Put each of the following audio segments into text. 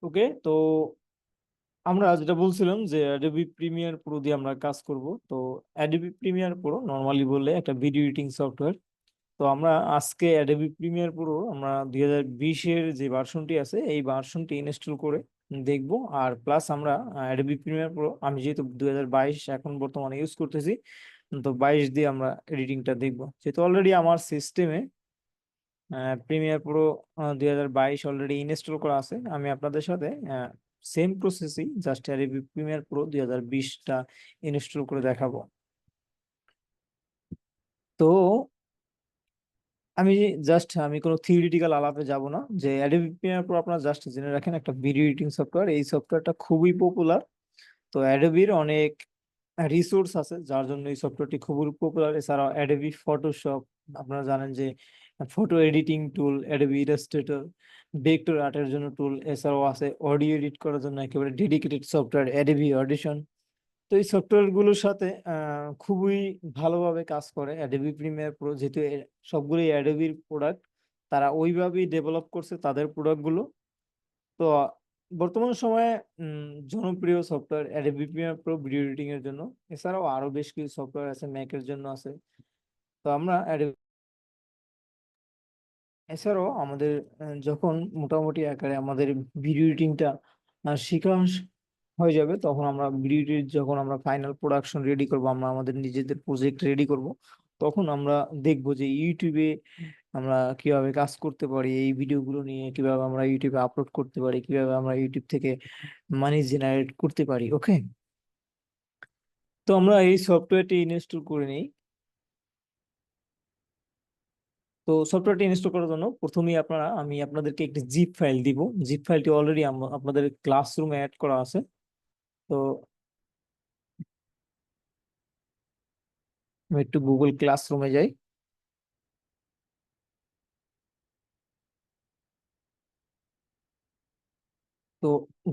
ওকে, তো আমরা যেটা বলছিলাম যে অ্যাডোবি প্রিমিয়ার প্রো দিয়ে আমরা কাজ করব। তো অ্যাডোবি প্রিমিয়ার প্রো নর্মালি বললে একটা ভিডিও এডিটিং সফটওয়্যার। তো আমরা আজকে অ্যাডোবি প্রিমিয়ার প্রো আমরা 2020-এর যে ভার্সনটি আছে এই ভার্সনটি ইনস্টল করে দেখব। আর প্লাস আমরা অ্যাডোবি প্রিমিয়ার প্রো, আমি যেহেতু 2022 এখন বর্তমানে ইউজ করতেছি, তো 22 দিয়ে আমরা এডিটিংটা দেখব। যেহেতু অলরেডি আমার সিস্টেমে প্রিমিয়ার প্রো 2022 অলরেডি ইনস্টল করা আছে, আমি আপনাদের সাথে সেম প্রসেসই জাস্ট অ্যাডোবি প্রিমিয়ার প্রো 2020টা ইনস্টল করে দেখাবো। তো আমি কোনো থিওরিটিক্যাল আলাপে যাব না, যে অ্যাডোবি প্রিমিয়ার প্রো আপনারা জাস্ট জেনে রাখেন একটা ভিডিও এডিটিং সফটওয়্যার। এই সফটওয়্যারটা খুবই পপুলার। তো অ্যাডোবির অনেক রিসোর্স আছে যার জন্য এই সফটওয়্যারটি খুবই পপুলার। এছাড়াও অ্যাডোবি ফটোশপ, আপনারা জানেন যে ফটো এডিটিং টুল, অ্যাডোবি ইলাস্ট্রেটর, ভেক্টর আর্টের জন্য টুল। এছাড়াও আছে অডিও এডিট করার জন্য একেবারে ডেডিকেটেড সফটওয়্যার অ্যাডোবি অডিশন। তো এই সফটওয়্যার গুলোর সাথে খুবই ভালোভাবে কাজ করে অ্যাডোবি প্রিমিয়ার প্রো, যেহেতু সবগুলোই অ্যাডোবির প্রোডাক্ট, তারা ওইভাবেই ডেভেলপ করছে তাদের প্রোডাক্ট গুলো। তো বর্তমান সময়ে জনপ্রিয় software Adobe Premiere pro video editing এর জন্য। এছাড়াও আরো বেশ কিছু সফটওয়্যার আছে ম্যাকের জন্য আছে। তো আমরা এছাড়াও আমাদের যখন মোটামুটি আকারে আমাদের ভিডিও এডিটিংটা শেখা হয়ে যাবে, তখন আমরা ভিডিও যখন আমরা ফাইনাল প্রোডাকশন রেডি করব, আমরা আমাদের নিজেদের প্রজেক্ট রেডি করব, তখন আমরা দেখব যে ইউটিউবে আমরা কিভাবে কাজ করতে পারি, এই ভিডিওগুলো নিয়ে কিভাবে আমরা ইউটিউবে আপলোড করতে পারি, কিভাবে আমরা ইউটিউব থেকে মানি জেনারেট করতে পারি। ওকে, তো আমরা এই সফটওয়্যারটি ইনস্টল করে নিই। তো সফটওয়্যারটি ইনস্টল করার জন্য প্রথমেই আমি আপনাদেরকে একটি জিপ ফাইল দিব। জিপ ফাইলটি অলরেডি আপনাদের ক্লাসরুমে অ্যাড করা আছে। তো আমি একটু গুগল ক্লাসরুমে যাই। তো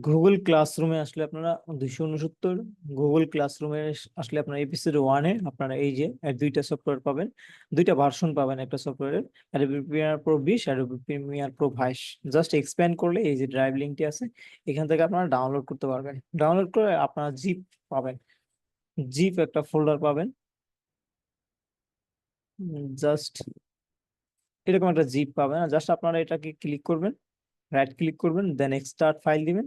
গুগল ক্লাসরুমে আসলে আপনারা 269, গুগল ক্লাসরুমে আসলে আপনার এপিসোড 1-এ আপনারা এই যে দুইটা সফটওয়্যার পাবেন, দুইটা ভার্সন পাবেন একটা সফটওয়্যারের, Adobe Premiere pro 20, Adobe Premiere pro 22। Just expand করলে এই যে ড্রাইভ লিঙ্কটি আছে, এখান থেকে আপনারা ডাউনলোড করতে পারবেন। ডাউনলোড করে আপনারা জিপ পাবেন, জিপ একটা ফোল্ডার পাবেন। জাস্ট এরকম একটা জিপ পাবেন, জাস্ট আপনারা এটাকে ক্লিক করবেন, রাইট ক্লিক করবেন, দেন এক্সট্রাক্ট ফাইল দিবেন,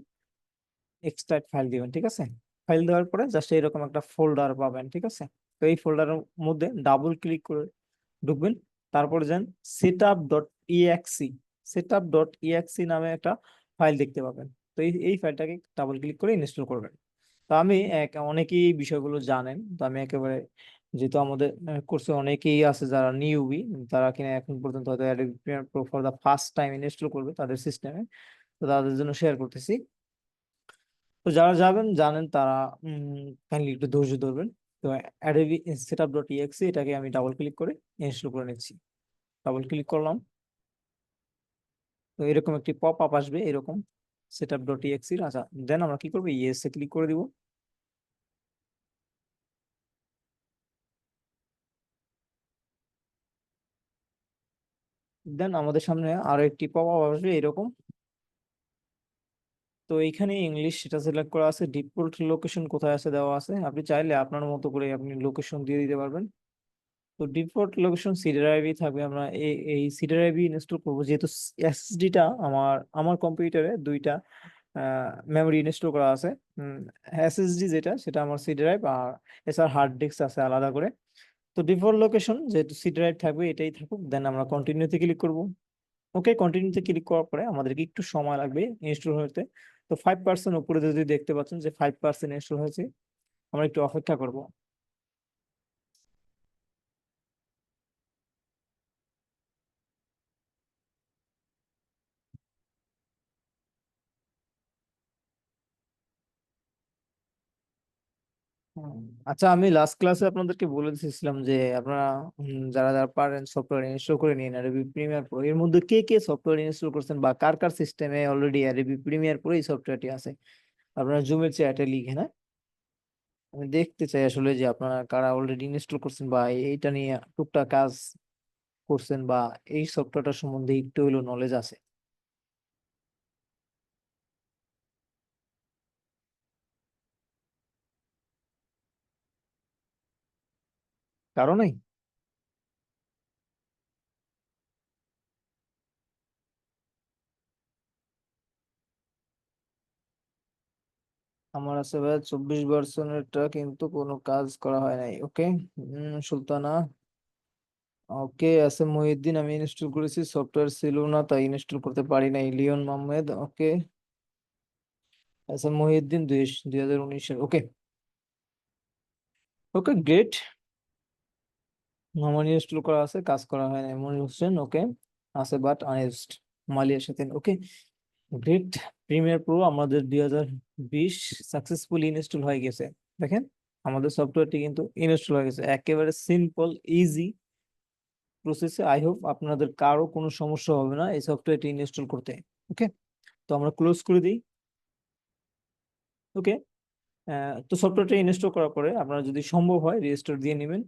এক্সট্রাক্ট ফাইল দিবেন। ঠিক আছে, ফাইল দেওয়ার পরে জাস্ট এরকম একটা ফোল্ডার পাবেন। ঠিক আছে, তো এই ফোল্ডারের মধ্যে ডাবল ক্লিক করে ঢুকবেন। তারপরে যান setup.exe, setup.exe নামে একটা ফাইল দেখতে পাবেন। তো এই ফাইলটাকে ডাবল ক্লিক করে ইনস্টল করবেন। তো অনেকেই এই বিষয়গুলো জানেন, তো আমি একেবারে, যেহেতু আমাদের কোর্সে অনেকেই আছে যারা নিউবি, তারা কিনা এখন পর্যন্ত হয়তো Adobe Premiere Pro for the first time install করবে তাদের সিস্টেমে, তো তাদের জন্য শেয়ার করতেছি। তো যারা যাবেন জানেন তারা কাইন্ডলি একটু ধৈর্য ধরবেন। তো অ্যাডোবি setup.exe এটাকে আমি ডাবল ক্লিক করে ইনস্টল করে নিচ্ছি। ডাবল ক্লিক করলাম, তো এরকম একটি পপ আপ আসবে এরকম setup.exe। আচ্ছা, দেন আমরা কি করবো, ইয়েস এ ক্লিক করে দিব। দেন আমাদের সামনে আরো একটি পপ আপ আসবে এরকম। তো এইখানে ইংলিশ সেটা সিলেক্ট করা আছে, ডিফল্ট লোকেশন কোথায় আছে দেওয়া আছে, আপনি চাইলে আপনার মতো করে আপনি লোকেশন দিয়ে দিতে পারবেন। তো ডিফল্ট লোকেশন সি ড্রাইভই থাকবে। আমরা এই সি ড্রাইভই ইনস্টল করবো, যেহেতু এসএসডিটা আমার আমার কম্পিউটারে দুইটা মেমোরি ইনস্টল করা আছে। এসএসডি যেটা সেটা আমার সি ড্রাইভ, আর এছাড়া হার্ড ডিস্ক আছে আলাদা করে। তো ডিফল্ট লোকেশন যেহেতু সি ড্রাইভ থাকবে এটাই থাকুক, দেন আমরা কন্টিনিউতে ক্লিক করব। ওকে, কন্টিনিউতে ক্লিক করার পরে আমাদেরকে একটু সময় লাগবে ইনস্টল হতে। তো 5% উপরে যদি দেখতে পাচ্ছেন যে 5% ইনস্টল হয়েছে, আমরা একটু অপেক্ষা করব। হুম, আচ্ছা, আমি লাস্ট ক্লাসে আপনাদেরকে বলে দিয়েছিলাম যে আপনারা যারা যারা পারেন সফটওয়্যার ইনস্টল করে নিন অ্যাডোবি প্রিমিয়ার প্রো। এর মধ্যে কে কে সফটওয়্যার ইনস্টল করছেন বা কার কার সিস্টেমে অলরেডি অ্যাডোবি প্রিমিয়ার প্রো এই সফটওয়্যারটি আছে, আপনারা জুমের চ্যাটে লিখে না, আমি দেখতে চাই আসলে যে আপনারা কারা অলরেডি ইনস্টল করছেন বা এইটা নিয়ে টুকটাক কাজ করছেন বা এই সফটওয়্যারটা সম্বন্ধে একটু হলেও নলেজ আছে। কারো নাই? আমার আছে ভাই 24 ভার্সনেরটা, কিন্তু কোনো কাজ করা হয় নাই। ওকে। সুলতানা। ওকে, আছে মহিউদ্দিন, আমি ইনস্টল করেছি, সফটওয়্যার ছিল না তাই ইনস্টল করতে পারি নাই। লিওন মোহাম্মদ। ওকে। আছে মহিউদ্দিন 2019-এর। ওকে। Okay great. আমার ইনস্টল করা আছে, কাজ করা হয় নাই। মনির হোসেন। ওকে। আছে বাট আনইউজড। মালিয়ার সাথে। Okay great. প্রিমিয়ার প্রো আমাদের 2020 সাকসেসফুলি ইনস্টল হয়ে গেছে। দেখেন আমাদের সফটওয়্যারটি কিন্তু ইনস্টল হয়ে গেছে, একেবারে সিম্পল ইজি প্রসেসে। আই হোপ আপনাদের কারো কোনো সমস্যা হবে না এই সফটওয়্যারটি ইনস্টল করতে। ওকে, তো আমরা ক্লোজ করে দিই। ওকে। তো সফটওয়্যারটা ইনস্টল করার পরে আপনারা যদি সম্ভব হয় রেজিস্টার দিয়ে নেবেন।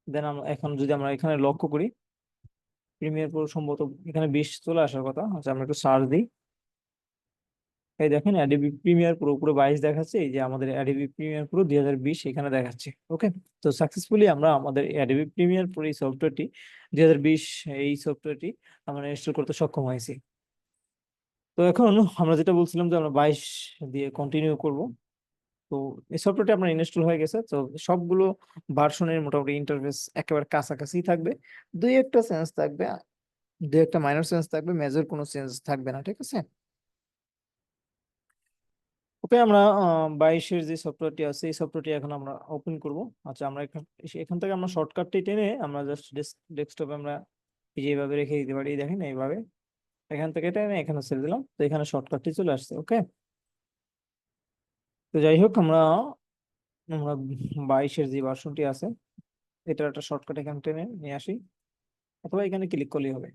দেন আমরা এখন যদি আমরা এখানে লক্ষ্য করি, প্রিমিয়ার প্রো সম্ভবত এখানে 20 চলে আসার কথা। আচ্ছা আমরা একটু সার্চ দিই। এই দেখেন অ্যাডোবি প্রিমিয়ার প্রো পুরো 22 দেখাচ্ছে, এই যে আমাদের অ্যাডোবি প্রিমিয়ার প্রো 2020 এখানে দেখাচ্ছে। ওকে, তো সাকসেসফুলি আমরা আমাদের অ্যাডোবি প্রিমিয়ার প্রো এই সফটওয়্যারটি 2020 এই সফটওয়্যারটি আমরা ইনস্টল করতে সক্ষম হয়েছি। তো এখন আমরা যেটা বলছিলাম যে আমরা 22 দিয়ে কন্টিনিউ করব। তো এই সফটওয়্যারটি আপনার ইনস্টল হয়ে গেছে। তো সবগুলো ভার্সনের মোটামুটি ইন্টারফেস একেবারে কাছাকাছি থাকবে। দুই একটা চেঞ্জ থাকবে, দুই একটা মাইনর চেঞ্জ থাকবে, মেজর কোনো চেঞ্জ থাকবে না। ঠিক আছে। ওকে, আমরা 22-এর যে সফটওয়্যারটি আছে এই সফটওয়্যারটি এখন আমরা ওপেন করব। আচ্ছা আমরা এখান এখান থেকে আমরা শর্টকাটটি টেনে আমরা জাস্ট ডেস্কটপে আমরা এই যে এইভাবে রেখে দিতে পারি। এই দেখেন এইভাবে এখান থেকে টেনে এখানে ছেড়ে দিলাম, তো এখানে শর্টকাটটি চলে আসছে। ওকে, তো যাই হোক আমরা আমরা 22-এর যে ভার্সনটি আছে এটার একটা শর্টকাট এখানে টেনে নিয়ে আসি, অথবা এখানে ক্লিক করলেই হবে।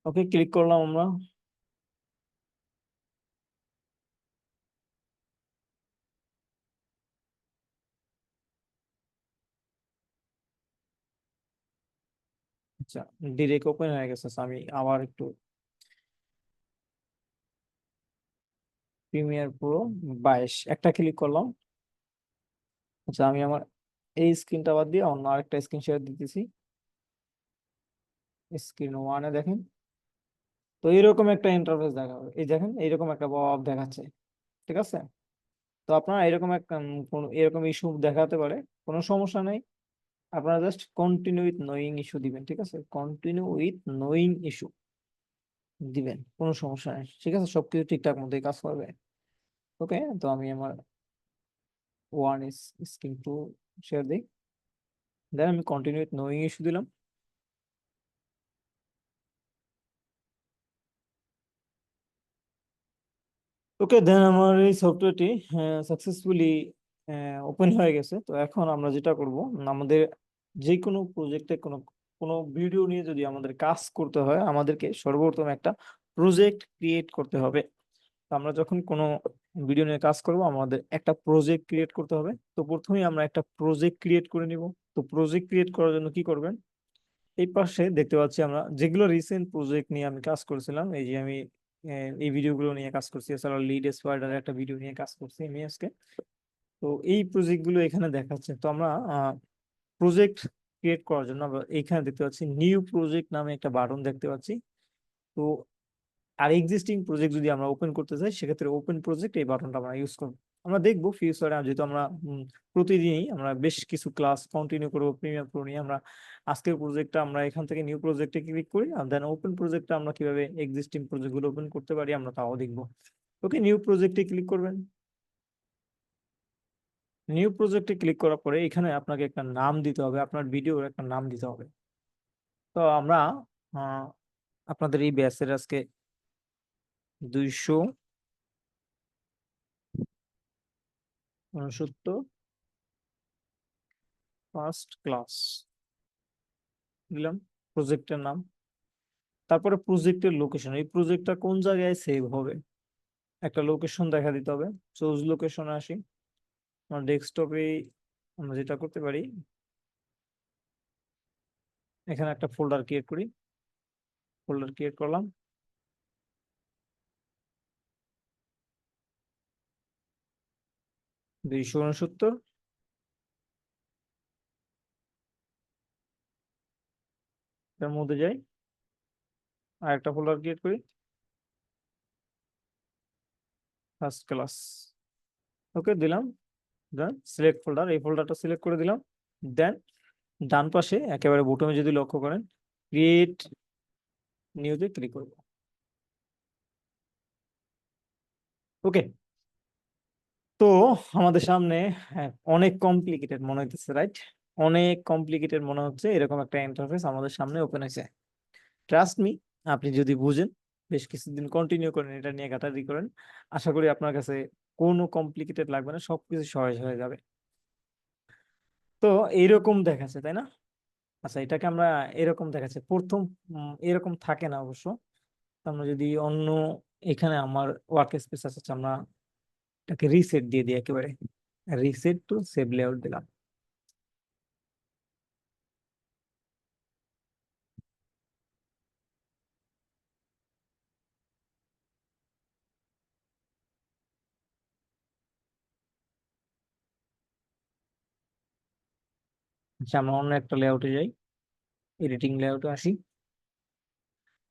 ওকে, ক্লিক করলাম আমরা। আচ্ছা, ডিরেক্ট ওপেন হয়ে গেছে। So, আমি আবার একটু প্রিমিয়ার প্রো 22 একটা ক্লিক করলাম। আচ্ছা আমি আমার এই স্ক্রিনটা বাদ দিয়ে অন্য আরেকটা স্ক্রিন শেয়ার দিতেছি। স্ক্রিন ওয়ানে দেখেন, তো এরকম একটা ইন্টারফেস দেখাবে। এই দেখেন এইরকম একটা পপ দেখাচ্ছে। ঠিক আছে। তো আপনারা এরকম একটা কোন এরকম ইস্যু দেখাতে পারে, কোনো সমস্যা নেই। আপনারা just continue with knowing issue দিবেন। ঠিক আছে, কন্টিনিউ উইথ নোয়িং ইস্যু দিবেন, কোনো সমস্যা নেই। ঠিক আছে, সবকিছু ঠিকঠাক মতোই কাজ করবে। ওকে, তো আমি আমার ওয়ান স্ক্রিন টু শেয়ার দিই। দেন আমি কন্টিনিউ উইথ নোয়িং ইস্যু দিলাম। ওকে, দেন আমার এই সফটওয়্যারটি সাকসেসফুলি ওপেন হয়ে গেছে। তো এখন আমরা যেটা করব, আমাদের যে কোনো প্রজেক্টে কোনো কোনো ভিডিও নিয়ে যদি আমাদের কাজ করতে হয়, আমাদেরকে সর্বপ্রথম একটা প্রজেক্ট ক্রিয়েট করতে হবে। তো আমরা যখন কোনো ভিডিও নিয়ে কাজ করব আমাদের একটা প্রজেক্ট ক্রিয়েট করতে হবে। তো প্রথমেই আমরা একটা প্রজেক্ট ক্রিয়েট করে নিব। তো প্রজেক্ট ক্রিয়েট করার জন্য কি করবেন, এই পাশে দেখতে পাচ্ছি আমরা যেগুলো রিসেন্ট প্রজেক্ট নিয়ে আমি কাজ করেছিলাম। এই যে আমি এই ভিডিওগুলো নিয়ে কাজ করছি, এছাড়া লিড স্পাইডার একটা ভিডিও নিয়ে কাজ করছি আমি আজকে। তো এই প্রজেক্ট গুলো এখানে দেখাচ্ছে। তো আমরা প্রজেক্ট ক্রিয়েট করার জন্য আমরা এখানে দেখতে পাচ্ছি নিউ প্রজেক্ট নামে একটা বাটন দেখতে পাচ্ছি। তো আর এক্সিস্টিং প্রজেক্ট যদি আমরা ওপেন করতে চাই সেক্ষেত্রে ওপেন প্রজেক্ট এই বাটনটা আমরা ইউজ করব। আমরা দেখবো ফিউচারে যেহেতু আমরা প্রতিদিনই আমরা বেশ কিছু ক্লাস কন্টিনিউ করবো প্রিমিয়ার প্রো নিয়ে। আমরা আজকের প্রজেক্টটা আমরা এখান থেকে নিউ প্রজেক্টে ক্লিক করি, আর দেন ওপেন প্রজেক্টটা আমরা কিভাবে এক্সিস্টিং প্রজেক্ট গুলো ওপেন করতে পারি আমরা তাও দেখবো। ওকে, নিউ প্রজেক্টে ক্লিক করবেন। নিউ প্রজেক্টে ক্লিক করার পরে এখানে আপনাকে একটা নাম দিতে হবে, আপনার ভিডিওর একটা নাম দিতে হবে। তো আমরা আহ, আপনাদের এই ব্যাচের আজকে 269 ফার্স্ট ক্লাস দিলাম, প্রজেক্টের নাম। তারপরে প্রজেক্টের লোকেশন, এই প্রজেক্টটা কোন জায়গায় সেভ হবে একটা লোকেশন দেখা দিতে হবে। চুজ লোকেশনে আসি। আমার ডেস্কটপে আমরা যেটা করতে পারি, এখানে একটা ফোল্ডার ক্রিয়েট করি। ফোল্ডার ক্রিয়েট করলাম। 269 এটার মধ্যে যাই, আর একটা ফোল্ডার ক্রিয়েট করি, ফার্স্ট ক্লাস। ওকে দিলাম, দেন সিলেক্ট ফোল্ডার, এই ফোল্ডারটা সিলেক্ট করে দিলাম। দেন ডান পাশে একেবারে বটমে যদি লক্ষ্য করেন, ক্রিয়েট নিউতে ক্লিক করব। ওকে, তো আমাদের সামনে, হ্যাঁ, অনেক কমপ্লিকেটেড মনে হচ্ছে, রাইট? অনেক কমপ্লিকেটেড মনে হচ্ছে, এরকম একটা ইন্টারফেস আমাদের সামনে ওপেন হয়েছে। ট্রাস্ট মি, আপনি যদি বুঝেন, বেশ কিছুদিন কন্টিনিউ করেন, এটা নিয়ে ঘাটাঘাটি করেন, আশা করি আপনার কাছে কোনো কমপ্লিকেটেড লাগবে না, সবকিছু সহজ হয়ে যাবে। তো এইরকম দেখাচ্ছে, তাই না? আচ্ছা, এটাকে আমরা এরকম দেখাচ্ছে প্রথম, এরকম থাকে না অবশ্য। তো আমরা যদি অন্য, এখানে আমার ওয়ার্ক স্পেস আছে, আচ্ছা, আমরা এটাকে রিসেট দিয়ে দিই একেবারে, রিসেট টু সেভ লেআউট দিলাম। আচ্ছা, আমরা অন্য একটা লেআউটে যাই, এডিটিং লেআউটে আসি।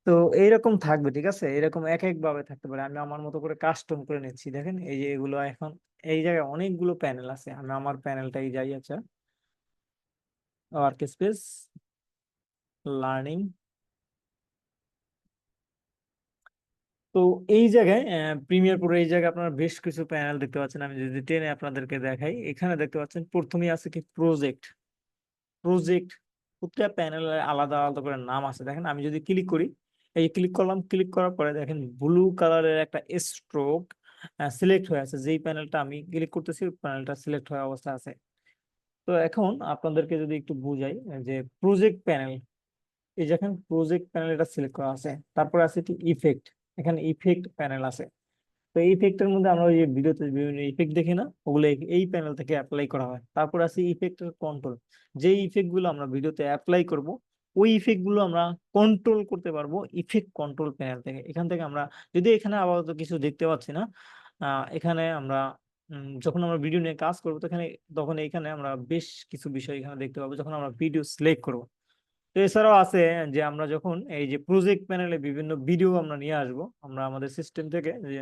তো এইরকম থাকবে, ঠিক আছে, এরকম এক এক ভাবে থাকতে পারে, আমি আমার মতো করে কাস্টম করে নিচ্ছি। দেখেন এই যে এগুলো এখন, এই জায়গায় অনেকগুলো প্যানেল আছে, আমি আমার প্যানেলটাই যাই। আচ্ছা, ওয়ার্ক স্পেস, লার্নিং। তো এই জায়গায় প্রিমিয়ার প্রো, এই জায়গায় আপনারা বেশ কিছু প্যানেল দেখতে পাচ্ছেন। আমি যদি টেনে আপনাদেরকে দেখাই, এখানে দেখতে পাচ্ছেন প্রথমেই আছে কি প্রজেক্ট। প্রজেক্ট, প্রত্যেকটা প্যানেলের আলাদা আলাদা করে নাম আছে। দেখেন আমি যদি ক্লিক করি, এই ক্লিক করলাম, ক্লিক করার পরে দেখেন ব্লু কালারের একটা স্ট্রোক সিলেক্ট হয়ে আছে। যেই প্যানেলটা আমি ক্লিক করতেছি, প্যানেলটা সিলেক্ট হয়ে অবস্থা আছে। তো এখন আপনাদেরকে যদি একটু বুঝাই, যে প্রজেক্ট প্যানেল, এই যে এখন প্রজেক্ট প্যানেল এটা সিলেক্ট করা আছে, তারপরে আছে কি ইফেক্ট, এখানে ইফেক্ট প্যানেল আছে। তো এই ইফেক্টের মধ্যে আমরা ওই যে ভিডিওতে বিভিন্ন ইফেক্ট দেখি না, ওগুলো এই প্যানেল থেকে অ্যাপ্লাই করা হয়। তারপর আছে ইফেক্টের কন্ট্রোল, যে ইফেক্ট গুলো আমরা ভিডিওতে অ্যাপ্লাই করব, ওই ইফেক্ট গুলো আমরা কন্ট্রোল করতে পারবো ইফেক্ট কন্ট্রোল প্যানেল থেকে। এখান থেকে আমরা, যদি এখানে আপাতত কিছু দেখতে পাচ্ছি না, এখানে আমরা যখন আমরা ভিডিও নিয়ে কাজ করবো, তখন এখানে আমরা বেশ কিছু বিষয় এখানে দেখতে পাবো, যখন আমরা ভিডিও সিলেক্ট করবো। তো এছাড়াও আছে যে আমরা যখন এই যে প্রজেক্ট প্যানেলে বিভিন্ন ভিডিও আমরা নিয়ে আসব, আমরা আমাদের সিস্টেম থেকে, যে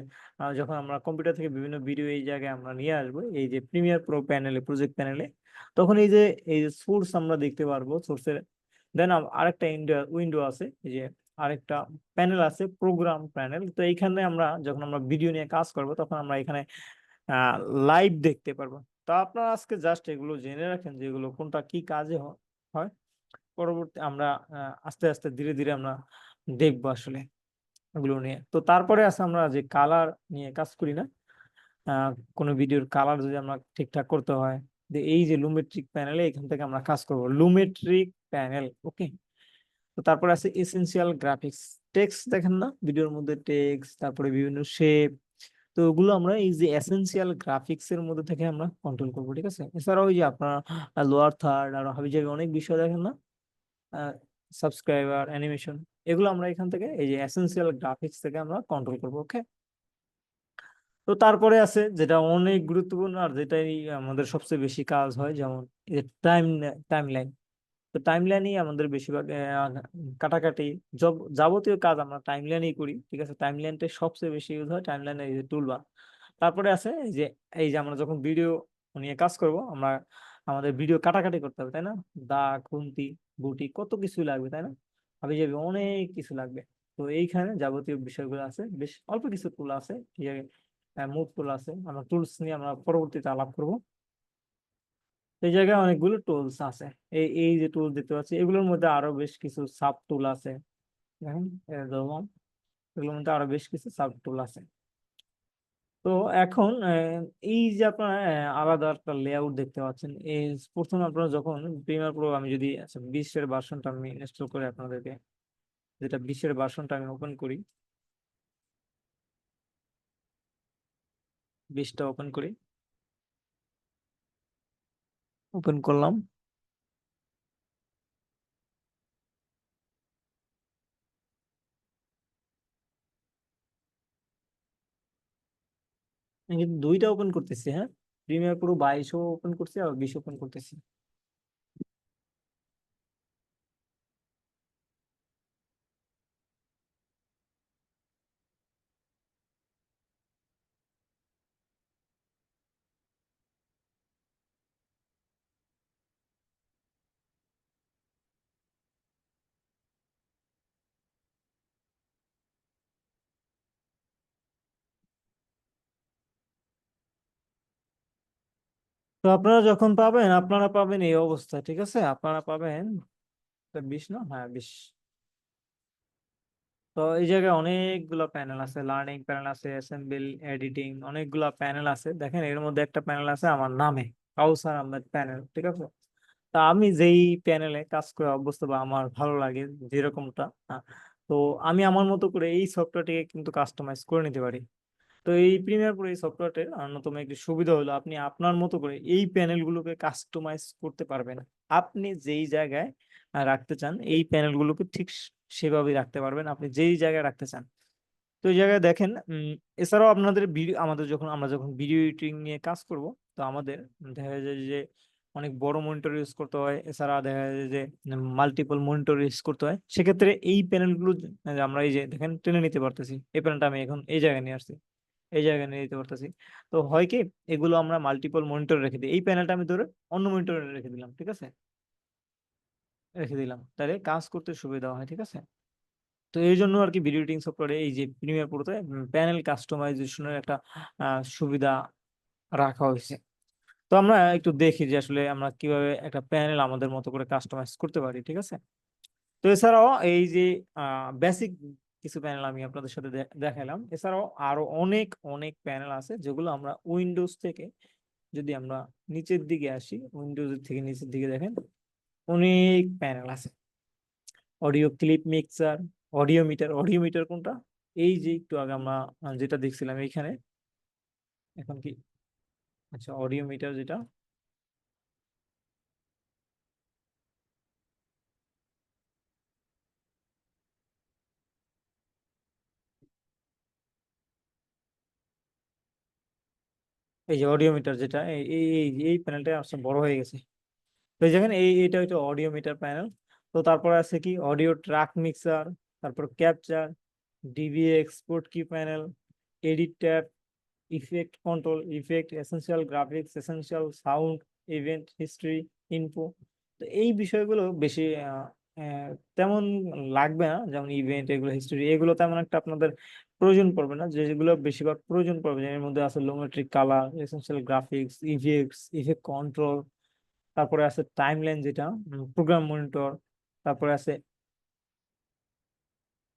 যখন আমরা কম্পিউটার থেকে বিভিন্ন ভিডিও এই জায়গায় আমরা নিয়ে আসব, এই যে প্রিমিয়ার প্রো প্যানেলে, প্রজেক্ট প্যানেলে, তখন এই যে সোর্স আমরা দেখতে পারবো, সোর্সের দেন আরেকটা উইন্ডো আছে, এই যে আরেকটা প্যানেল আছে প্রোগ্রাম প্যানেল। তো এইখানে আমরা যখন আমরা ভিডিও নিয়ে কাজ করব, তখন আমরা এখানে লাইভ দেখতে পারবো। তো আপনারা আজকে জাস্ট এগুলো জেনে রাখেন যে এগুলো কোনটা কি কাজে হয়। পরবর্তী আমরা আস্তে আস্তে ধীরে ধীরে আমরা দেখবো আসলে এগুলো নিয়ে। তো তারপরে আছে আমরা যে কালার নিয়ে কাজ করি না, আহ, কোনো ভিডিওর কালার যদি আমরা ঠিকঠাক করতে হয়, যে এই যে লুমেট্রিক প্যানেলে, এখান থেকে আমরা কাজ করব লুমেট্রিক প্যানেল। ওকে, তো তারপরে আছে এসেনশিয়াল গ্রাফিক্স। টেক্সট দেখেন না ভিডিওর মধ্যে, টেক্সট, তারপরে বিভিন্ন শেপ। তো ওগুলো আমরা এই যে এসেনশিয়াল গ্রাফিক্স এর মধ্যে থেকে আমরা কন্ট্রোল করবো, ঠিক আছে। এছাড়াও ওই যে আপনার লোয়ার থার্ড আর হাবি জাবি অনেক বিষয় দেখেন না, সাবস্ক্রাইবার, অ্যানিমেশন, এগুলো আমরা এখান থেকে এই যে এসেনশিয়াল গ্রাফিক্স থেকে আমরা কন্ট্রোল করবো। ওকে, তো তারপরে আছে যেটা অনেক গুরুত্বপূর্ণ, আর যেটাই আমাদের সবচেয়ে বেশি কাজ হয়, যেমন এই যে টাইমলাইন। তো টাইমলাইনই আমাদের বেশিরভাগ কাটাকাটি, যাবতীয় কাজ আমরা টাইমলাইনেই করি, ঠিক আছে। টাইমলাইনটা সবচেয়ে বেশি ইউজ হয়, টাইমলাইনের এই যে টুলবার। তারপরে আছে এই যে আমরা যখন ভিডিও নিয়ে কাজ করব, আমরা আমাদের ভিডিও কাটাকাটি করতে হবে, তাই না? দাগ, খুন্তি, গুটি, কত কিছু লাগবে, তাই না? আমি যাবি অনেক কিছু লাগবে। তো এইখানে যাবতীয় বিষয়গুলো আছে, বেশ অল্প কিছু টুল আছে, মুভ টুল আছে। আমরা টুলস নিয়ে আমরা পরবর্তীতে আলাপ করব। এই জায়গায় অনেকগুলো টুলস আছে। এই যে টুল দেখতে পাচ্ছি, এগুলোর মধ্যে আরো বেশ কিছু সাব টুল আছে। দেখেন, যেমন এগুলোর মধ্যে আরো বেশ কিছু সাব টুল আছে। তো এখন এই যে আপনারা আলাদা একটা লেআউট দেখতে পাচ্ছেন, এই প্রথমে আপনারা যখন প্রিমিয়ার প্রো, আমি যদি, আচ্ছা, 20-এর ভার্সনটা আমি ইনস্টল করে আপনাদেরকে, যেটা 20-এর ভার্সনটা আমি ওপেন করি, 20টা ওপেন করি, ওপেন করলাম। আমি কিন্তু দুইটা ওপেন করতেছি, হ্যাঁ, প্রিমিয়ার প্রো 22ও ওপেন করছি আর 20 ওপেন করতেছি। তো আপনারা যখন পাবেন, আপনারা পাবেন এই অবস্থা, ঠিক আছে? আপনারা পাবেন 20 না, হ্যাঁ 20। তো এই জায়গায় অনেকগুলো প্যানেল আছে, লার্নিং প্যানেল আছে, অ্যাসেম্বল, এডিটিং, অনেকগুলো প্যানেল আছে। দেখেন এর মধ্যে একটা প্যানেল আছে আমার নামে, কাউসার আহমেদ প্যানেল, ঠিক আছে? তা আমি যেই প্যানেলে কাজ করে অভ্যস্ত বা আমার ভালো লাগে যেরকমটা, তো আমি আমার মতো করে এই সফটওয়্যারটিকে কিন্তু কাস্টমাইজ করে নিতে পারি। তো এই প্রিমিয়ার প্রো এই সফটওয়্যারটির অন্যতম একটি সুবিধা হলো আপনি আপনার মতো করে এই প্যানেলগুলোকে কাস্টমাইজ করতে পারবেন। আপনি যেই জায়গায় রাখতে চান এই প্যানেলগুলোকে ঠিক সেভাবেই রাখতে পারবেন, আপনি যেই জায়গায় রাখতে চান। তো এই জায়গায় দেখেন এছাড়াও আপনাদের ভিডিও, আমাদের যখন আমরা যখন ভিডিও এডিটিং নিয়ে কাজ করব, তো আমাদের দেখা যায় যে অনেক বড় মনিটর ইউজ করতে হয়, এছাড়া দেখা যায় যে মাল্টিপল মনিটর ইউজ করতে হয়। সেক্ষেত্রে এই প্যানেলগুলো আমরা এই যে দেখেন টেনে নিতে পারতেছি, এই প্যানেলটা আমি এখন এই জায়গায় নিয়ে আসছি, এই জায়গায় নিয়ে দিতে পারতেছি। তো হয় কি, এগুলো আমরা মাল্টিপল মনিটরে রেখে দিই, এই প্যানেলটা আমি ধরে অন্য মনিটরে রেখে দিলাম, ঠিক আছে? রেখে দিলাম, তাহলে কাজ করতে সুবিধা হয়, ঠিক আছে? তো এই জন্য আর কি ভিডিও এডিটিং সফটওয়্যারে এই যে প্রিমিয়ার প্রোতে প্যানেল কাস্টমাইজেশনের একটা সুবিধা রাখা হয়েছে। তো আমরা একটু দেখি যে আসলে আমরা কিভাবে একটা প্যানেল আমাদের মতো করে কাস্টমাইজ করতে পারি, ঠিক আছে? তো এছাড়াও এই যে বেসিক কিছু প্যানেল আমি আপনাদের সাথে দেখালাম, এছাড়াও আরো অনেক অনেক প্যানেল আছে যেগুলো আমরা উইন্ডোজ থেকে, যদি আমরা নিচের দিকে আসি, উইন্ডোজ থেকে নিচের দিকে দেখেন অনেক প্যানেল আছে। Audio clip mixer, audio meter, audio meter কোনটা? এই যে একটু আগে আমরা যেটা দেখছিলাম এইখানে, এখন কি, আচ্ছা অডিও মিটার যেটা, এই যে অডিও মিটার যেটা, এই এই এই এই প্যানেলটা আসলে বড় হয়ে গেছে। তো এই দেখেন এইটা হচ্ছে অডিও মিটার প্যানেল। তো তারপর আছে কি অডিও ট্র্যাক মিক্সার, তারপর ক্যাপচার, ডিভি এক্সপোর্ট কি panel, edit tab, effect control, effect, essential graphics, essential sound, event history, info. তো এই বিষয়গুলো বেশি আহ, তেমন লাগবে না, যেমন ইভেন্ট, এগুলো হিস্ট্রি, এগুলো তেমন একটা আপনাদের প্রয়োজন পড়বে না। যেগুলো বেশিরভাগ প্রয়োজন পড়বে, এর মধ্যে আছে Lumetri color, essential graphics, effects, effect control, তারপরে আছে টাইমলাইন যেটা, প্রোগ্রাম মনিটর, তারপরে আছে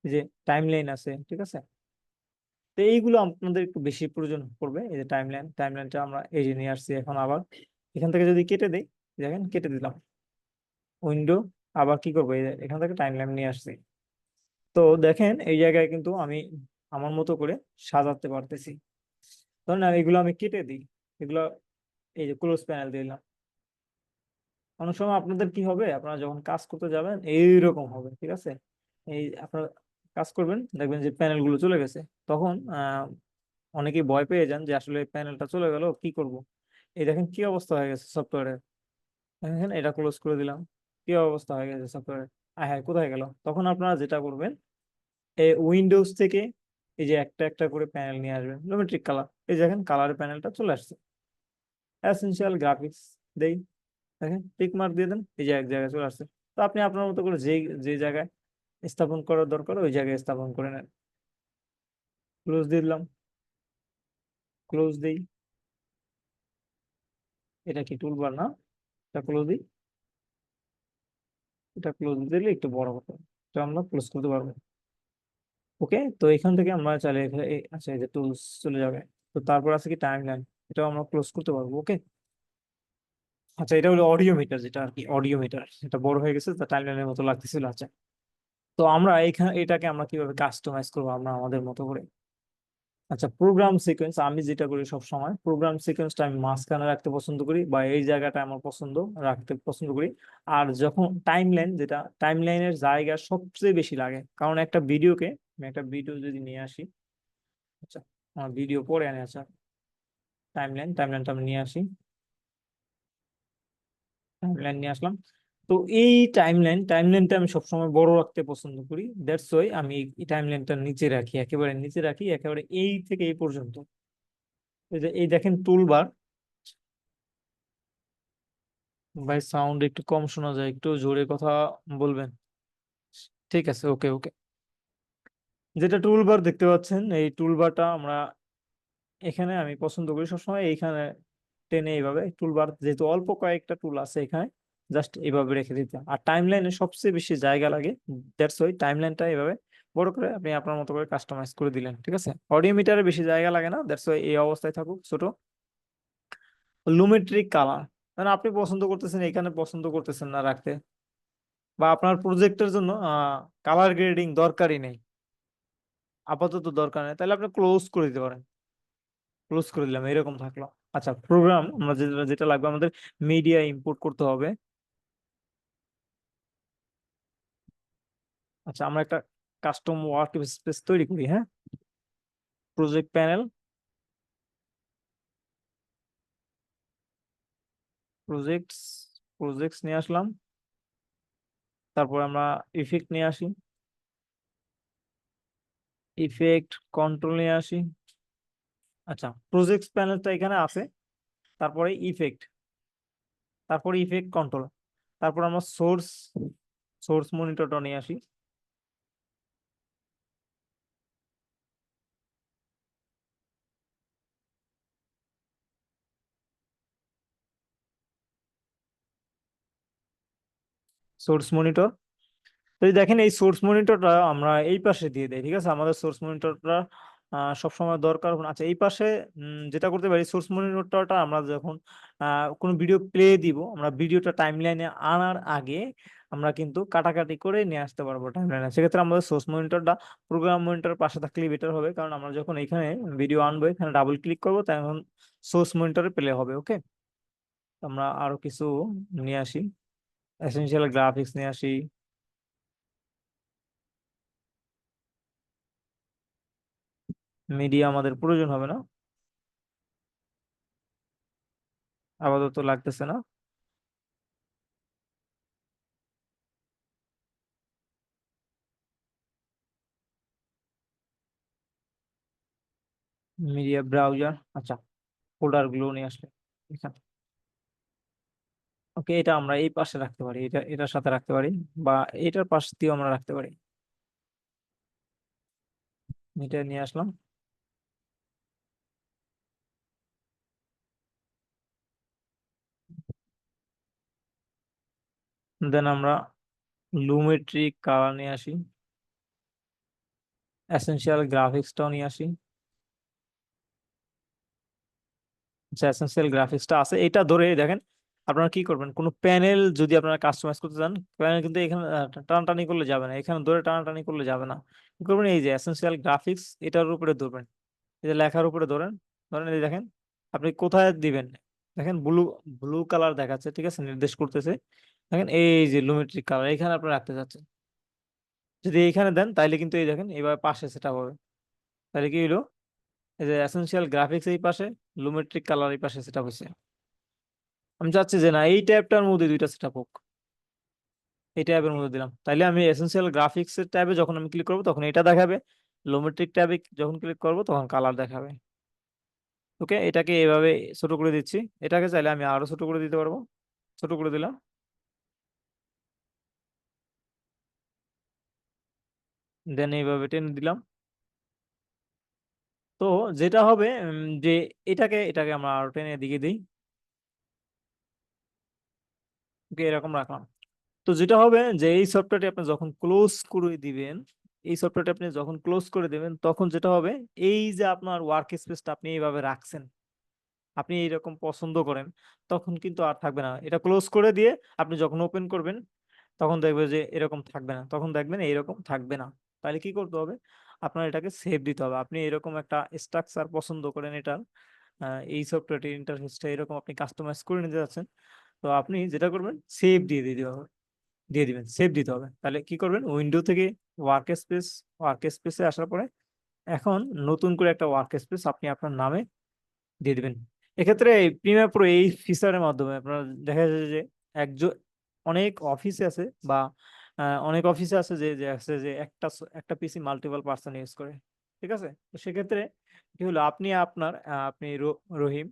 এই যে টাইমলাইন আছে, ঠিক আছে? তো এইগুলো আপনাদের একটু বেশি প্রয়োজন পড়বে। এই যে টাইমলাইন, টাইমলাইনটা আমরা এই যে নিয়ে আসছি এখন আবার, এখান থেকে যদি কেটে দেই, দেখেন কেটে দিলাম উইন্ডো, আবার কি করবো, এই যে এখান থেকে টাইমলাইন নিয়ে আসছি। তো দেখেন এই জায়গায় কিন্তু আমি আমার মতো করে সাজাতে পারতেছি। ধরেন আর এগুলো আমি কেটে দিই, এগুলো এই যে ক্লোজ প্যানেল দিলাম। অনেক সময় আপনাদের কি হবে, আপনারা যখন কাজ করতে যাবেন এইরকম হবে, ঠিক আছে? এই আপনার কাজ করবেন, দেখবেন যে প্যানেল গুলো চলে গেছে, তখন অনেকেই ভয় পেয়ে যান যে আসলে প্যানেলটা চলে গেল কি করব। এই দেখেন কি অবস্থা হয়ে গেছে সফটওয়্যারের, দেখেন এটা ক্লোজ করে দিলাম, কি অবস্থা হয়ে গেছে সফটওয়্যারের। হ্যাঁ, কোথায় গেল? তখন আপনারা যেটা করবেন, এই উইন্ডোজ থেকে এই যে একটা একটা করে প্যানেল নিয়ে আসবেন, জিওমেট্রিক কালার, এই দেখেন কালারের প্যানেলটা চলে আসছে। এসেনশিয়াল গ্রাফিক্স দেই, দেখেন টিক মার্ক দিয়ে দেন, এই যে এক জায়গায় চলে আসছে। তো আপনি আপনার মতো করে যে যে জায়গায় স্থাপন করার দরকার ওই জায়গায় স্থাপন করে নেন। ক্লোজ দিলাম, ক্লোজ দেই, এটা কি টুলবার না? এটা ক্লোজ দিই, এটা ক্লোজ দিলে একটু বড় হতো, এটা আমরা ক্লোজ করতে পারবো। ওকে, তো এখান থেকে আমরা চাইলে আচ্ছা এই যে টুলস চলে যাবে। তো তারপর আছে কি টাইমলাইন, এটাও আমরা ক্লোজ করতে পারবো। ওকে, আচ্ছা এটা হলো অডিও মিটার, যেটা আর কি অডিও মিটার, এটা বড় হয়ে গেছে, তা টাইমলাইনের মতো লাগতেছিল। আচ্ছা, তো আমরা এখানে এটাকে আমরা কিভাবে কাস্টমাইজ করবো আমরা আমাদের মতো করে? আচ্ছা, প্রোগ্রাম সিকোয়েন্স আমি যেটা করি সব সময়, প্রোগ্রাম সিকোয়েন্সটা আমি মাঝখানে রাখতে পছন্দ করি, বা এই জায়গাটা আমার পছন্দ, রাখতে পছন্দ করি। আর যখন টাইমলাইন, যেটা টাইমলাইনের জায়গা সবচেয়ে বেশি লাগে, কারণ একটা ভিডিওকে, আমি একটা ভিডিও যদি নিয়ে আসি, আচ্ছা আমার ভিডিও পরে আনি, আচ্ছা টাইমলাইনটা আমি নিয়ে আসি, টাইমলাইন নিয়ে আসলাম। তো এই টাইমলাইনটা আমি সবসময় বড় রাখতে পছন্দ করি, দ্যাটস ওয়াই আমি এই টাইমলাইনটা নিচে রাখি, একেবারে নিচে রাখি, একেবারে এই থেকে এই পর্যন্ত। এই যে এই দেখেন টুলবার, ভাই সাউন্ড একটু কম শোনা যায়, একটু জোরে কথা বলবেন? ঠিক আছে, ওকে ওকে। যেটা টুলবার দেখতে পাচ্ছেন, এই টুলবারটা আমরা এখানে আমি পছন্দ করি সবসময় এইখানে টেনে এইভাবে টুলবার, যেহেতু অল্প কয়েকটা টুল আছে এখানে, জাস্ট এইভাবে রেখে দিতে। আর টাইম লাইনে সবচেয়ে বেশি জায়গা লাগে, দ্যাটস ওই টাইম লাইনটা এইভাবে বড় করে আপনি আপনার মতো করে কাস্টমাইজ করে দিলেন, ঠিক আছে। অডিও মিটারে বেশি জায়গা লাগে না, দ্যাটস ওই এই অবস্থায় থাকুক ছোট। লুমেট্রিক কালার, মানে আপনি পছন্দ করতেছেন এখানে, পছন্দ করতেছেন না রাখতে, বা আপনার প্রজেক্টের জন্য কালার গ্রেডিং দরকারই নেই, আপাতত দরকার নেই, তাহলে আপনি ক্লোজ করে দিতে পারেন। ক্লোজ করে দিলাম, এরকম থাকলো। আচ্ছা, প্রোগ্রাম আমরা যেটা যেটা লাগবে আমাদের, মিডিয়া ইম্পোর্ট করতে হবে। আচ্ছা, আমরা একটা কাস্টম ওয়ার্ক স্পেস তৈরি করি, হ্যাঁ। প্রজেক্ট প্যানেল, প্রজেক্টস, প্রজেক্টস নিয়ে আসলাম। তারপর আমরা ইফেক্ট নিয়ে আসি, ইফেক্ট কন্ট্রোল নিয়ে আসি। আচ্ছা, প্রজেক্টস প্যানেলটা এখানে আছে, তারপরে ইফেক্ট, তারপরে ইফেক্ট কন্ট্রোল, তারপর আমরা সোর্স, সোর্স মনিটরটা নিয়ে আসি। সোর্স মনিটর, তো এই দেখেন এই সোর্স মনিটরটা আমরা এই পাশে দিয়ে দেই, ঠিক আছে। আমাদের সোর্স মনিটরটা সবসময় দরকার। আচ্ছা, এই পাশে যেটা করতে পারি, সোর্স মনিটরটা আমরা যখন কোনো ভিডিও প্লে দিব, আমরা ভিডিওটা টাইমলাইনে আনার আগে আমরা কিন্তু কাটাকাটি করে নিয়ে আসতে পারবো টাইমলাইনে। সেক্ষেত্রে আমাদের সোর্স মনিটরটা প্রোগ্রাম মনিটরের পাশে থাকলে বেটার হবে, কারণ আমরা যখন এখানে ভিডিও আনবো, এখানে ডাবল ক্লিক করবো, তখন সোর্স মনিটরে প্লে হবে। ওকে, আমরা আরো কিছু নিয়ে আসি, এসেনশিয়াল গ্রাফিক্স নিয়ে আসি। মিডিয়া আমাদের প্রয়োজন হবে না, আপাতত লাগতেছে না। মিডিয়া ব্রাউজার, আচ্ছা, ফোল্ডার গুলো নিয়ে আসলে এখানে। ওকে, এটা আমরা এই পাশে রাখতে পারি, এটা এটার সাথে রাখতে পারি, বা এটার পাশ দিয়েও আমরা রাখতে পারি। এটা নিয়ে আসলাম। দেন আমরা লুমেট্রিক কালার নিয়ে আসি, এসেনশিয়াল গ্রাফিক্সটাও নিয়ে আসি। আচ্ছা, এসেনশিয়াল গ্রাফিক্সটা আছে, এটা ধরে দেখেন আপনারা কি করবেন, কোনো প্যানেল যদি আপনারা কাস্টমাইজ করতে চান, প্যানেল কিন্তু এখানে টানাটানি করলে যাবে না, এখানে ধরে টানাটানি করলে যাবে না। কি করবেন, এই যে এসেনশিয়াল গ্রাফিক্স এটার উপরে ধরবেন, এই যে লেখার উপরে ধরেন, ধরেন এই দেখেন আপনি কোথায় দিবেন, দেখেন ব্লু, ব্লু কালার দেখাচ্ছে, ঠিক আছে, নির্দেশ করতেছে। দেখেন এই যে লুমেট্রিক কালার এখানে আপনি রাখতে চাচ্ছেন, যদি এইখানে দেন তাইলে কিন্তু এই দেখেন এবার পাশে সেটা হবে। তাহলে কি হলো, এই যে এসেনশিয়াল গ্রাফিক্স এই পাশে, লুমেট্রিক কালার এই পাশে সেটা হয়েছে। আমি চাচ্ছি যে না, এই ট্যাবটার মধ্যে দুইটা সেট হোক, এই ট্যাবের মধ্যে দিলাম, তাইলে আমি এসেনশিয়াল গ্রাফিক্স এর ট্যাবে যখন আমি ক্লিক করবো তখন এটা দেখাবে, লুমেট্রিক ট্যাবে যখন ক্লিক করবো তখন কালার দেখাবে। ওকে, এটাকে এভাবে ছোট করে দিচ্ছি, এটাকে চাইলে আমি আরো ছোট করে দিতে পারবো। ছোট করে দিলাম, দেন এইভাবে টেনে দিলাম। তো যেটা হবে যে এটাকে এটাকে আমরা আরো টেনে দিকে দিই। ওকে, এরকম রাখলাম। তো যেটা হবে যে এই সফটওয়্যারটি আপনি যখন ক্লোজ করে দিবেন, এই সফটওয়্যারটি আপনি যখন ক্লোজ করে দিবেন তখন যেটা হবে, এই যে আপনার ওয়ার্ক স্পেসটা আপনি এইভাবে রাখছেন, আপনি এইরকম পছন্দ করেন, তখন কিন্তু আর থাকবে না। এটা ক্লোজ করে দিয়ে আপনি যখন ওপেন করবেন তখন দেখবে যে এরকম থাকবে না, তখন দেখবেন এইরকম থাকবে না। তাহলে কি করতে হবে, আপনার এটাকে সেভ দিতে হবে। আপনি এরকম একটা স্ট্রাকচার পছন্দ করেন এটার, এই সফটওয়্যারটির ইন্টারফেসটা এরকম আপনি কাস্টমাইজ করে নিতে যাচ্ছেন, তো আপনি যেটা করবেন সেভ দিয়ে দিতে হবে, দিয়ে দিবেন, সেভ দিতে হবে। তাহলে কি করবেন, উইন্ডো থেকে ওয়ার্ক স্পেস, ওয়ার্ক স্পেসে আসার পরে এখন নতুন করে একটা ওয়ার্ক স্পেস আপনি আপনার নামে দিয়ে দিবেন। এক্ষেত্রে প্রিমিয়ার প্রো এই ফিচারের মাধ্যমে আপনার দেখা যায় যে একজন, অনেক অফিসে আছে বা অনেক অফিসে আছে যে যে আছে যে একটা পিসি মাল্টিপল পার্সন ইউজ করে, ঠিক আছে। তো সেক্ষেত্রে কি হলো, আপনি আপনার আপনি রহিম,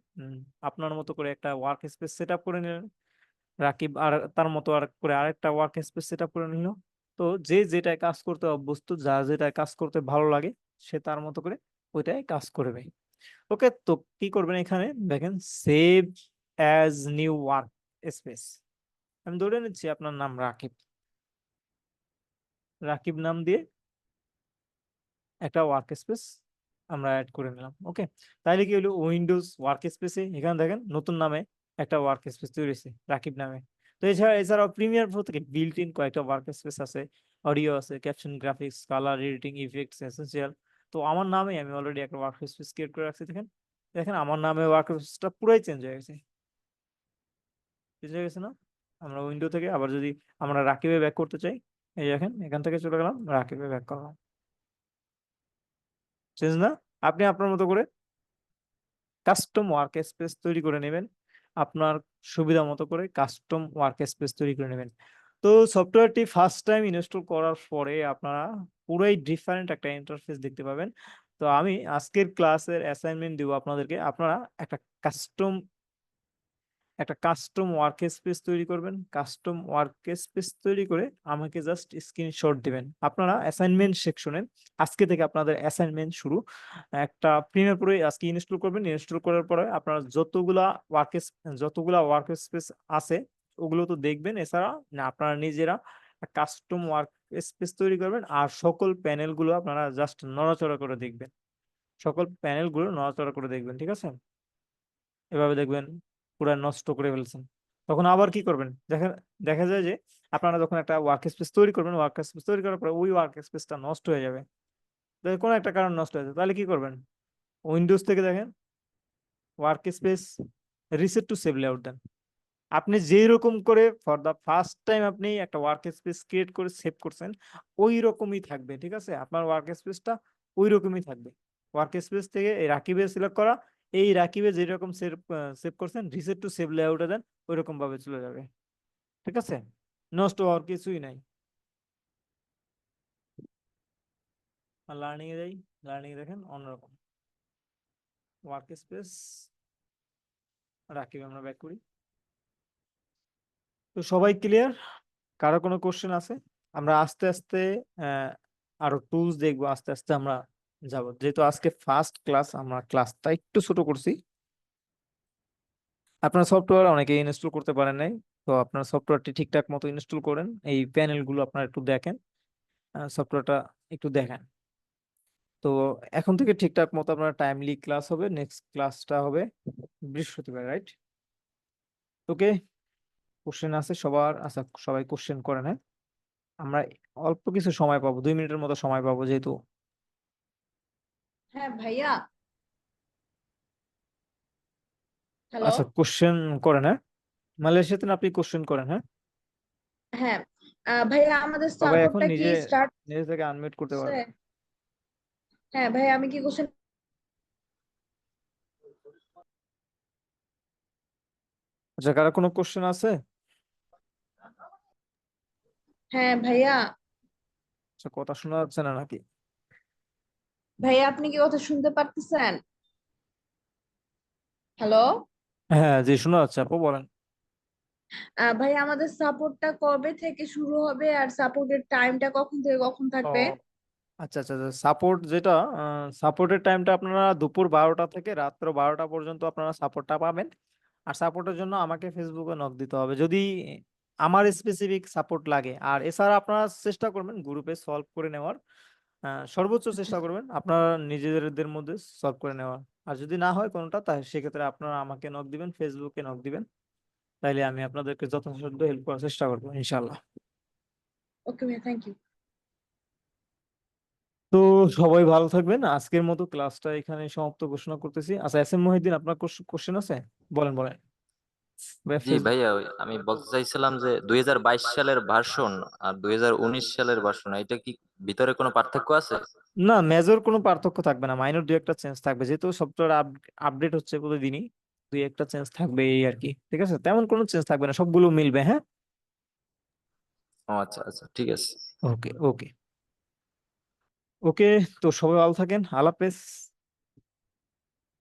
আপনার মতো করে একটা ওয়ার্ক স্পেস সেট আপ করে নিলেন, রাকিব আর তার মতো আর করে আরেকটা ওয়ার্ক স্পেস সেট আপ করে নিল। তো যে যেটায় কাজ করতে অভ্যস্ত, যা যেটায় কাজ করতে ভালো লাগে, সে তার মতো করে ওইটাই কাজ করবে। ওকে, তো কি করবেন এখানে দেখেন, save as new work space. আমি ধরে নিচ্ছি আপনার নাম রাকিব, রাকিব নাম দিয়ে একটা ওয়ার্ক স্পেস আমরা অ্যাড করে নিলাম। ওকে, তাহলে কি হলো, উইন্ডোজ ওয়ার্ক স্পেসে এখানে দেখেন নতুন নামে একটা ওয়ার্ক স্পেস তৈরি হয়েছে রাকিব নামে। তো এছাড়াও প্রিমিয়ার প্রো থেকে বিল্ট ইন কয়েকটা ওয়ার্ক স্পেস আছে, অডিও আছে, caption, graphics, colour, editing, effects, essential. তো আমার নামে আমি অলরেডি একটা ওয়ার্ক স্পেস ক্রিয়েট করে রাখছি। দেখেন দেখেন আমার নামে ওয়ার্ক স্পেসটা পুরাই চেঞ্জ হয়ে গেছে, চেঞ্জ হয়ে গেছে না? আমরা উইন্ডো থেকে আবার যদি আমরা রাকিবে ব্যাক করতে চাই, এই দেখেন এখান থেকে চলে গেলাম, রাকিবে ব্যাক করলাম, চেঞ্জ না? আপনি আপনার মতো করে কাস্টম ওয়ার্ক স্পেস তৈরি করে নেবেন, আপনার সুবিধা মতো করে কাস্টম ওয়ার্ক স্পেস তৈরি করে নেবেন। তো সফটওয়্যারটি ফার্স্ট টাইম ইনস্টল করার পরে আপনারা পুরাই ডিফারেন্ট একটা ইন্টারফেস দেখতে পাবেন। তো আমি আজকের ক্লাসের অ্যাসাইনমেন্ট দিব আপনাদেরকে, আপনারা একটা কাস্টম ওয়ার্ক স্পেস তৈরি করবেন। কাস্টম ওয়ার্ক স্পেস তৈরি করে আমাকে জাস্ট স্ক্রিনশট দিবেন। আপনারা অ্যাসাইনমেন্ট সেকশনে আজকে থেকে আপনাদের অ্যাসাইনমেন্ট শুরু, একটা প্রিমিয়ার প্রো আজকে ইনস্টল করবেন। ইনস্টল করার পরে আপনারা যতগুলা ওয়ার্ক স্পেস আছে ওগুলো তো দেখবেন, এছাড়া না আপনারা নিজেরা কাস্টম ওয়ার্ক স্পেস তৈরি করবেন, আর সকল প্যানেলগুলো আপনারা জাস্ট নড়াচড়া করে দেখবেন, সকল প্যানেলগুলো নড়াচড়া করে দেখবেন, ঠিক আছে? এভাবে দেখবেন পুরা নষ্ট করে ফেলছেন। তখন আবার কি করবেন, দেখা যায় যে আপনারা যখন একটা ওয়ার্ক স্পেস তৈরি করবেন, ওয়ার্ক স্পেস তৈরি করার পরে ওই ওয়ার্ক স্পেসটা নষ্ট হয়ে যাবে, কোনো একটা কারণ নষ্ট হয়ে যাবে, তাহলে কি করবেন, উইন্ডোজ থেকে দেখেন ওয়ার্ক স্পেস রিসেট টু সেভ লেআউট দেন। আপনি যেই রকম করে ফর দা ফার্স্ট টাইম আপনি একটা ওয়ার্ক স্পেস ক্রিয়েট করে সেভ করছেন, ওই রকমই থাকবে, ঠিক আছে? আপনার ওয়ার্ক স্পেসটা ওই রকমই থাকবে। ওয়ার্ক স্পেস থেকে এই রাকিবে সিলেক্ট করা, এই রাকিবে যেরকম সেভ সেভ করছেন রিসেট টু সেভ লেআউটে দেন, ওই রকম ভাবে চলে যাবে, ঠিক আছে? নষ্ট হওয়ার কিছুই নাই। আর লার্নিং এ যাই, লার্নিং এ দেখেন অন্যরকম ওয়ার্ক স্পেস, রাকিবে আমরা ব্যাক করি। তো সবাই ক্লিয়ার? কারো কোনো কোশ্চেন আছে? আমরা আস্তে আস্তে আহ, আরো টুলস দেখবো, আস্তে আস্তে আমরা যাব, যেহেতু আজকে ফার্স্ট ক্লাস, আমরা ক্লাসটা একটু ছোট করছি। আপনার সফটওয়্যার অনেকে ইনস্টল করতে পারেন নাই, তো আপনার সফটওয়্যারটি ঠিকঠাক মতো ইনস্টল করেন, এই প্যানেলগুলো আপনারা একটু দেখেন, সফটওয়্যারটা একটু দেখেন। তো এখন থেকে ঠিকঠাক মতো আপনার টাইমলি ক্লাস হবে, নেক্সট ক্লাসটা হবে বৃহস্পতিবার, রাইট? ওকে, কোশ্চেন আছে সবার? আচ্ছা, সবাই কোশ্চেন করেন, হ্যাঁ? আমরা অল্প কিছু সময় পাবো, 2 মিনিটের মতো সময় পাবো যেহেতু। হ্যাঁ ভাইয়া। হ্যালো। আচ্ছা, কোশ্চেন করেন, হ্যাঁ? মালয়েশিয়াতে না, আপনি কোশ্চেন করেন, হ্যাঁ? হ্যাঁ ভাইয়া, আমাদের সবাই এখন সাপোর্টটা কি নিজে স্টার্ট নিজে থেকে আনমিউট করতে হচ্ছে? পারবে। হ্যাঁ ভাইয়া, আমি কি কোশ্চেন? আচ্ছা, কারো কোনো কোশ্চেন আছে? হ্যাঁ ভাইয়া। আচ্ছা, কথা শোনা যাচ্ছে না নাকি? ভাইয়া, আপনি কি কথা শুনতে পারতেছেন? হ্যালো। হ্যাঁ জি, শোনা যাচ্ছে, আপু বলেন। ভাইয়া, আমাদের সাপোর্টটা কবে থেকে শুরু হবে আর সাপোর্টের টাইমটা কখন থেকে কখন থাকবে? ও আচ্ছা আচ্ছা, সাপোর্ট যেটা, সাপোর্টের টাইমটা আপনারা দুপুর 12টা থেকে রাত্র 12টা পর্যন্ত আপনারা সাপোর্টটা পাবেন। আর সাপোর্টের জন্য আমাকে ফেসবুকে নক দিতে হবে যদি আমার স্পেসিফিক সাপোর্ট লাগে। আর এছাড়া আপনারা চেষ্টা করবেন গ্রুপে সলভ করে নেওয়ার, সর্বোচ্চ আচ্ছা। চেষ্টা করবেন আপনারা নিজেদের মধ্যে সলভ করে নেওয়ার। আর যদি না হয় কোনোটা, তাহলে সেক্ষেত্রে আপনারা আমাকে নক দিবেন, ফেসবুকে নক দিবেন, তাইলে আমি আপনাদেরকে যথাসাধ্য হেল্প করার চেষ্টা করবো ইনশাল্লাহ। ওকে ভাইয়া, থ্যাংক ইউ। তো সবাই ভালো থাকবেন, আজকের মতো ক্লাসটা এখানে সমাপ্ত ঘোষণা করতেছি। আচ্ছা, এস এম মহিউদ্দিন, আপনার কোশ্চেন আছে? বলেন বলেন। জি ভাইয়া, আমি বলতে চাইছিলাম যে 2022 সালের ভার্সন আর 2019 সালের ভার্সন, এটা কি ভিতরে কোনো পার্থক্য আছে? না, মেজর কোনো পার্থক্য থাকবে না, মাইনর দুই একটা চেঞ্জ থাকবে, যেহেতু সফটওয়্যার আপডেট হচ্ছে প্রতিদিনই, দুই একটা চেঞ্জ থাকবে এই আর কি, ঠিক আছে? তেমন কোনো চেঞ্জ থাকবে না, সবগুলো মিলবে, হ্যাঁ? ও আচ্ছা আচ্ছা, ঠিক আছে। ওকে ওকে ওকে, তো সবাই ভালো থাকেন, আল্লাহ হাফেজ।